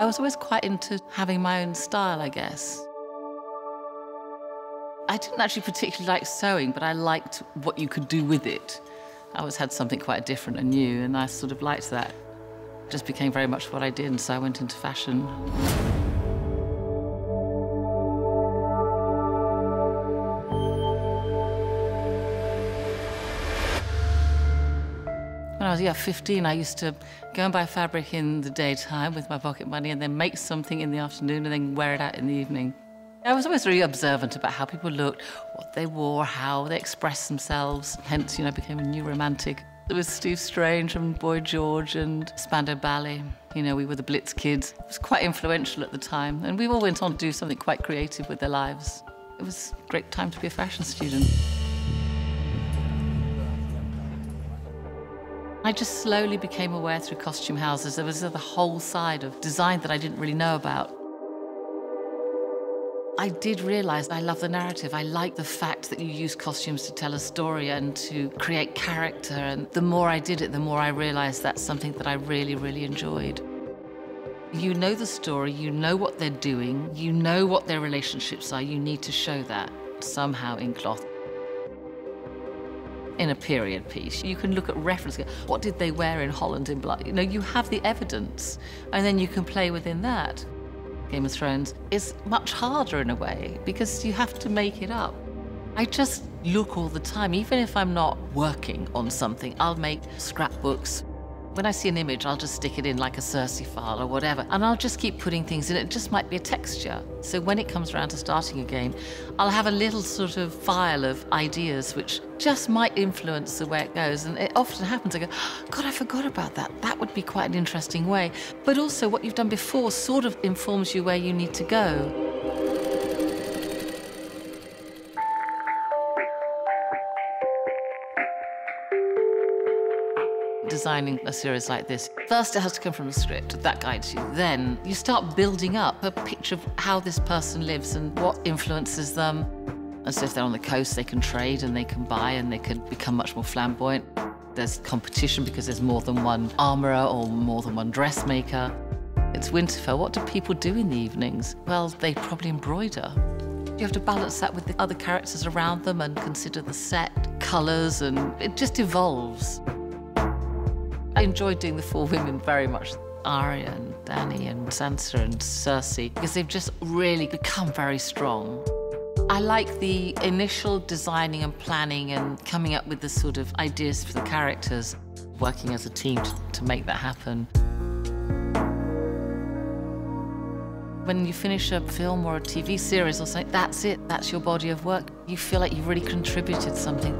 I was always quite into having my own style, I guess. I didn't actually particularly like sewing, but I liked what you could do with it. I always had something quite different and new, and I sort of liked that. It just became very much what I did, and so I went into fashion. When I was 15, I used to go and buy fabric in the daytime with my pocket money and then make something in the afternoon and then wear it out in the evening. I was always really observant about how people looked, what they wore, how they expressed themselves. Hence, I became a new romantic. There was Steve Strange and Boy George and Spandau Ballet. We were the Blitz kids. It was quite influential at the time, and we all went on to do something quite creative with their lives. It was a great time to be a fashion student. I just slowly became aware through costume houses there was the whole side of design that I didn't really know about. I did realise I love the narrative. I like the fact that you use costumes to tell a story and to create character. And the more I did it, the more I realised that's something that I really, really enjoyed. You know the story, you know what they're doing, you know what their relationships are. You need to show that somehow in cloth. In a period piece, you can look at reference. What did they wear in Holland in Blood? You have the evidence, and then you can play within that. Game of Thrones is much harder in a way because you have to make it up. I just look all the time. Even if I'm not working on something, I'll make scrapbooks. When I see an image, I'll just stick it in like a Cersei file or whatever, and I'll just keep putting things in. It just might be a texture. So when it comes around to starting a game, I'll have a little sort of file of ideas which just might influence the way it goes. And it often happens, I go, God, I forgot about that. That would be quite an interesting way. But also what you've done before sort of informs you where you need to go. Designing a series like this, first it has to come from a script, that guides you. Then you start building up a picture of how this person lives and what influences them. As if they're on the coast, they can trade and they can buy and they can become much more flamboyant. There's competition because there's more than one armourer or more than one dressmaker. It's Winterfell. What do people do in the evenings? Well, they probably embroider. You have to balance that with the other characters around them and consider the set, colours, and it just evolves. I enjoyed doing the four women very much. Arya and Dany and Sansa and Cersei, because they've just really become very strong. I like the initial designing and planning and coming up with the sort of ideas for the characters, working as a team to make that happen. When you finish a film or a TV series or something, that's it, that's your body of work. You feel like you've really contributed something.